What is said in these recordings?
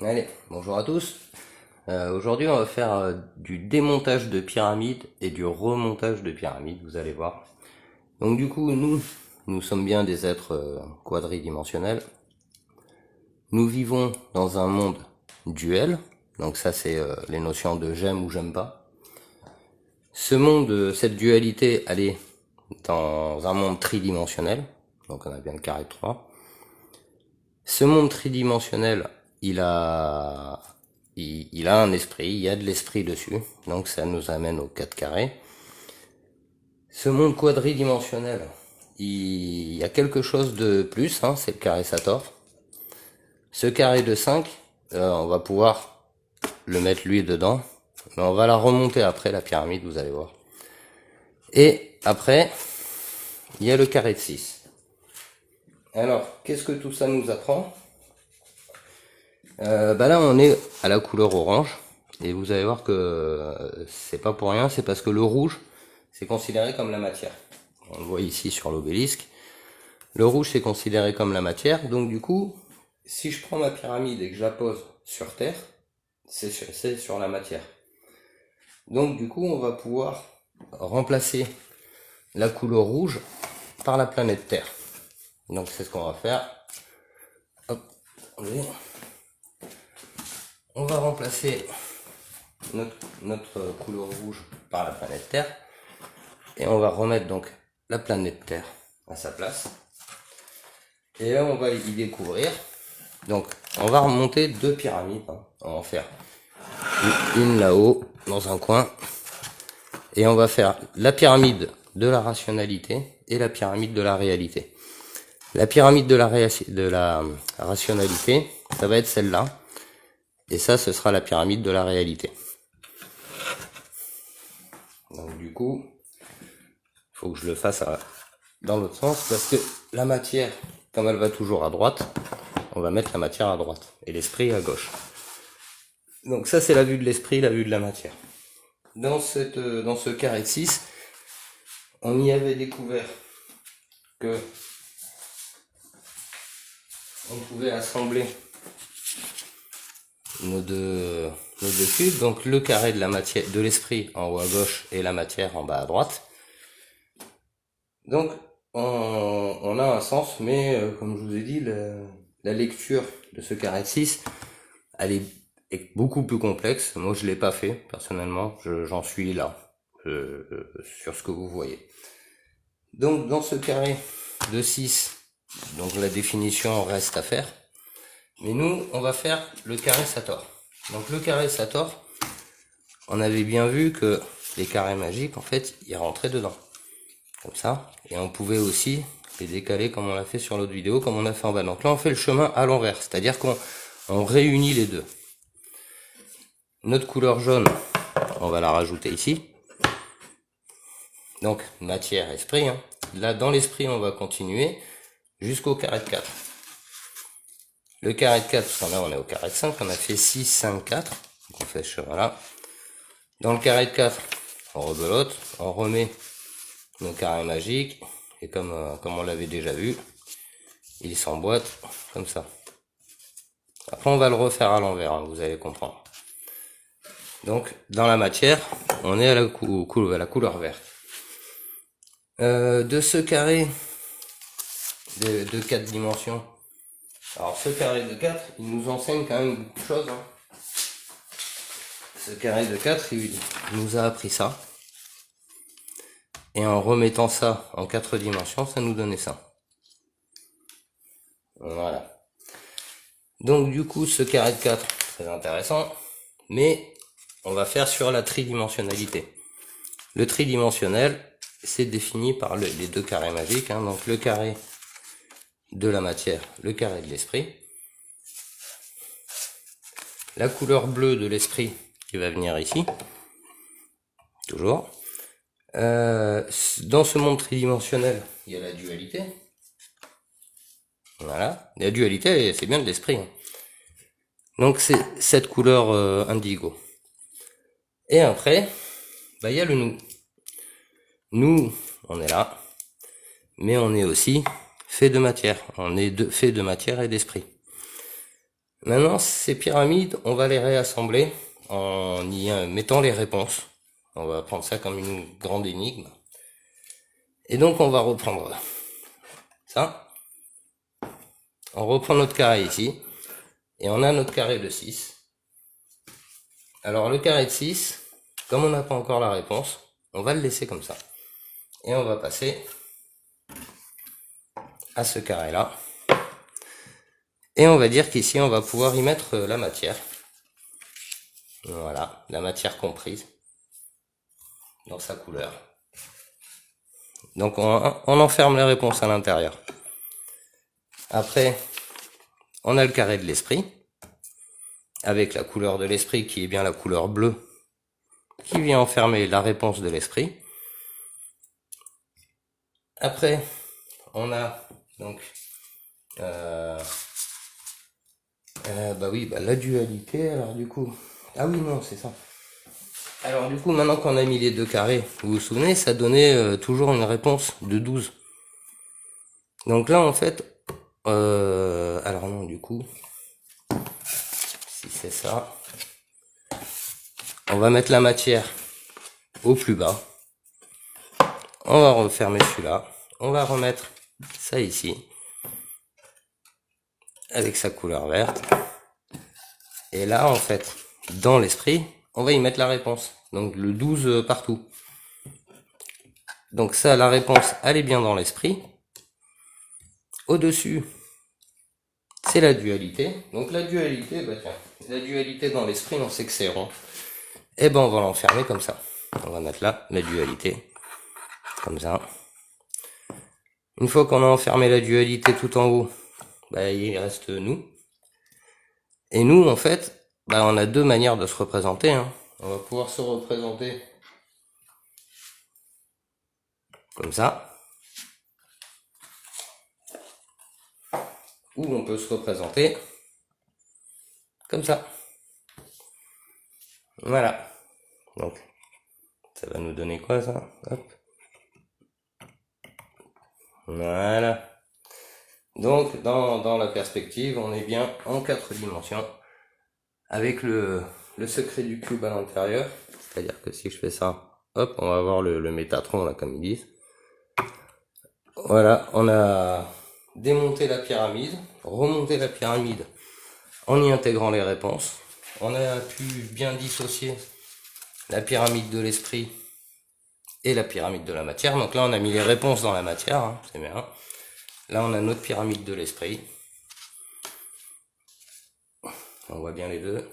Allez, bonjour à tous. Aujourd'hui, on va faire du démontage de pyramide et du remontage de pyramide, vous allez voir. Donc du coup, nous sommes bien des êtres quadridimensionnels. Nous vivons dans un monde duel. Donc ça, c'est les notions de j'aime ou j'aime pas. Ce monde, cette dualité, elle est dans un monde tridimensionnel. Donc on a bien le carré de 3. Ce monde tridimensionnel, il a un esprit, il y a de l'esprit dessus, donc ça nous amène au 4 carré. Ce monde quadridimensionnel, il y a quelque chose de plus, hein, c'est le carré Sator. Ce carré de 5, on va pouvoir le mettre lui dedans, mais on va la remonter après la pyramide, vous allez voir. Et après, il y a le carré de 6. Alors, qu'est-ce que tout ça nous apprend ? Là on est à la couleur orange et vous allez voir que c'est pas pour rien, c'est parce que le rouge c'est considéré comme la matière. On le voit ici sur l'obélisque. Le rouge c'est considéré comme la matière, donc du coup si je prends ma pyramide et que je la pose sur terre, c'est sur la matière. Donc du coup on va pouvoir remplacer la couleur rouge par la planète Terre. Donc c'est ce qu'on va faire. Hop, on va remplacer notre couleur rouge par la planète Terre et on va remettre donc la planète Terre à sa place et là on va y découvrir, donc on va remonter deux pyramides, hein. On va en faire une là-haut dans un coin et on va faire la pyramide de la rationalité et la pyramide de la réalité. La pyramide de la rationalité, ça va être celle-là et ça ce sera la pyramide de la réalité. Donc du coup, il faut que je le fasse dans l'autre sens parce que la matière, comme elle va toujours à droite, on va mettre la matière à droite et l'esprit à gauche. Donc ça c'est la vue de l'esprit, la vue de la matière. Dans ce carré de 6, on y avait découvert que on pouvait assembler nos deux cubes, donc le carré de la matière, de l'esprit en haut à gauche et la matière en bas à droite. Donc on a un sens, mais comme je vous ai dit, la lecture de ce carré de 6, elle est beaucoup plus complexe. Moi je l'ai pas fait personnellement, j'en suis là sur ce que vous voyez. Donc dans ce carré de 6, donc la définition reste à faire, mais nous on va faire le carré Sator. Donc le carré Sator, on avait bien vu que les carrés magiques en fait ils rentraient dedans comme ça, et on pouvait aussi les décaler comme on l'a fait sur l'autre vidéo, comme on a fait en bas. Donc là on fait le chemin à l'envers, c'est-à-dire qu'on réunit les deux. Notre couleur jaune, on va la rajouter ici. Donc matière, esprit, hein. Là dans l'esprit on va continuer jusqu'au carré de 4. Le carré de 4, parce que là on est au carré de 5, on a fait 6, 5, 4. Donc on fait ce chemin là. Dans le carré de 4, on rebelote, on remet nos carrés magiques, et comme on l'avait déjà vu, il s'emboîte comme ça. Après on va le refaire à l'envers, hein, vous allez comprendre. Donc dans la matière, on est à la couleur verte. De ce carré de 4 dimensions, alors ce carré de 4, il nous enseigne quand même beaucoup de choses, hein. Ce carré de 4, il nous a appris ça. Et en remettant ça en 4 dimensions, ça nous donnait ça. Voilà. Donc du coup, ce carré de 4, très intéressant. Mais on va faire sur la tridimensionnalité. Le tridimensionnel, c'est défini par les deux carrés magiques, hein. Donc le carré de la matière, le carré de l'esprit. La couleur bleue de l'esprit qui va venir ici. Toujours. Dans ce monde tridimensionnel, il y a la dualité. Voilà. La dualité, c'est bien de l'esprit, hein. Donc c'est cette couleur indigo. Et après, il y a le nous. Nous, on est là, mais on est aussi fait de matière. On est fait de matière et d'esprit. Maintenant, ces pyramides, on va les réassembler en y mettant les réponses. On va prendre ça comme une grande énigme. Et donc, on va reprendre ça. On reprend notre carré ici. Et on a notre carré de 6. Alors, le carré de 6, comme on n'a pas encore la réponse, on va le laisser comme ça. Et on va passer à ce carré-là. Et on va dire qu'ici, on va pouvoir y mettre la matière. Voilà, la matière comprise dans sa couleur. Donc on enferme les réponses à l'intérieur. Après, on a le carré de l'esprit, avec la couleur de l'esprit qui est bien la couleur bleue, qui vient enfermer la réponse de l'esprit. Après, on a donc la dualité, alors du coup... Ah oui, non, c'est ça. Alors du coup, maintenant qu'on a mis les deux carrés, vous vous souvenez, ça donnait toujours une réponse de 12. Donc là, en fait, alors non, du coup, si c'est ça, on va mettre la matière au plus bas. On va refermer celui-là. On va remettre ça ici, avec sa couleur verte. Et là, en fait, dans l'esprit, on va y mettre la réponse. Donc le 12 partout. Donc ça, la réponse, elle est bien dans l'esprit. Au-dessus, c'est la dualité. Donc la dualité, bah tiens, la dualité dans l'esprit, on sait que c'est rond. Et ben on va l'enfermer comme ça. On va mettre là la dualité, comme ça. Une fois qu'on a enfermé la dualité tout en haut, bah, il reste nous. Et nous, en fait, bah, on a deux manières de se représenter. Hein. On va pouvoir se représenter comme ça. Ou on peut se représenter comme ça. Voilà. Donc, ça va nous donner quoi ça? Hop. Voilà. Donc, dans la perspective, on est bien en 4 dimensions. Avec le secret du cube à l'intérieur. C'est-à-dire que si je fais ça, hop, on va avoir le Métatron, là, comme ils disent. Voilà, on a démonté la pyramide, remonté la pyramide en y intégrant les réponses. On a pu bien dissocier la pyramide de l'esprit et la pyramide de la matière. Donc là, on a mis les réponses dans la matière, hein, c'est bien. Là, on a notre pyramide de l'esprit. On voit bien les deux.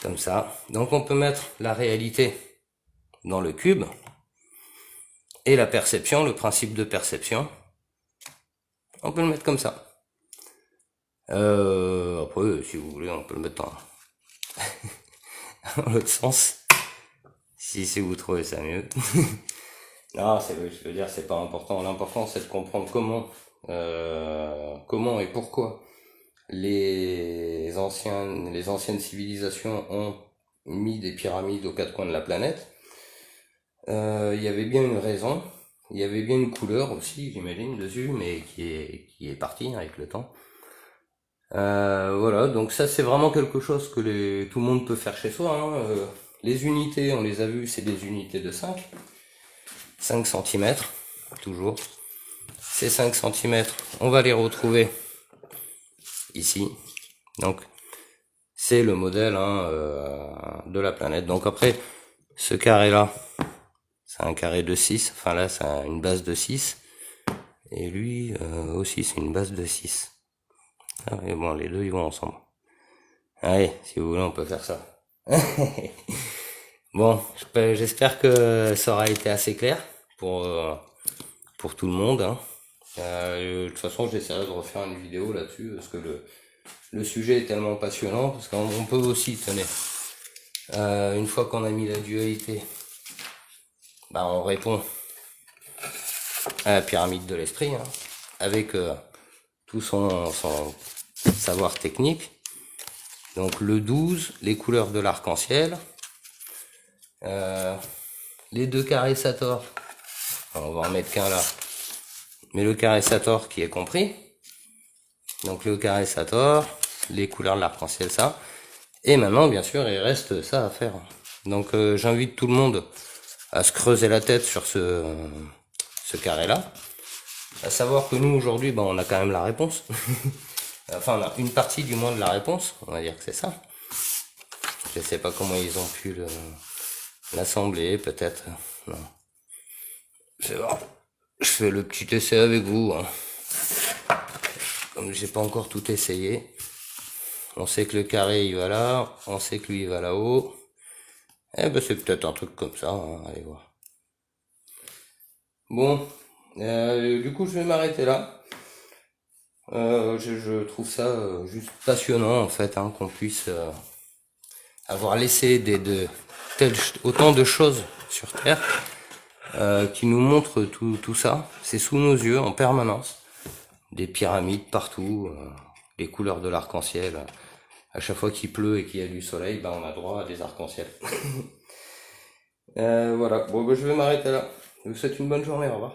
Comme ça. Donc on peut mettre la réalité dans le cube. Et la perception, le principe de perception, on peut le mettre comme ça. Après, si vous voulez, on peut le mettre dans l'autre sens. Si vous trouvez ça mieux. Non, je veux dire, c'est pas important. L'important, c'est de comprendre comment et pourquoi les anciennes civilisations ont mis des pyramides aux quatre coins de la planète. Il y avait bien une raison, il y avait bien une couleur aussi, j'imagine, dessus, mais qui est partie avec le temps. Voilà, donc ça c'est vraiment quelque chose que tout le monde peut faire chez soi. Hein. Les unités, on les a vues, c'est des unités de 5 cm, toujours. Ces 5 cm, on va les retrouver ici. Donc c'est le modèle de la planète. Donc après, ce carré-là, c'est un carré de 6, enfin là c'est une base de 6, et lui aussi c'est une base de 6. Ah, et bon, les deux ils vont ensemble. Allez, si vous voulez on peut faire ça. Bon, j'espère que ça aura été assez clair pour tout le monde. Hein. De toute façon j'essaierai de refaire une vidéo là-dessus, parce que le sujet est tellement passionnant, parce qu'on peut aussi, tenez, une fois qu'on a mis la dualité, bah on répond à la pyramide de l'esprit, hein, avec tout son savoir technique. Donc le 12, les couleurs de l'arc-en-ciel, les deux carrés Sator, on va en mettre qu'un là, mais le carré Sator qui est compris. Donc le carré Sator, les couleurs de l'arc-en-ciel, ça. Et maintenant, bien sûr, il reste ça à faire. Donc j'invite tout le monde à se creuser la tête sur ce carré-là. À savoir que nous, aujourd'hui, ben, on a quand même la réponse. Enfin, on a une partie du moins de la réponse. On va dire que c'est ça. Je sais pas comment ils ont pu l'assembler, peut-être. Non. Je fais le petit essai avec vous. Hein. Comme j'ai pas encore tout essayé. On sait que le carré il va là, on sait que lui il va là-haut. Eh ben c'est peut-être un truc comme ça, hein. Allez voir. Bon, du coup je vais m'arrêter là. Je trouve ça juste passionnant en fait, hein, qu'on puisse avoir laissé autant de choses sur Terre qui nous montrent tout ça. C'est sous nos yeux en permanence. Des pyramides partout, les couleurs de l'arc-en-ciel. À chaque fois qu'il pleut et qu'il y a du soleil, ben on a droit à des arcs-en-ciel. Voilà, bon ben, je vais m'arrêter là. Je vous souhaite une bonne journée, au revoir.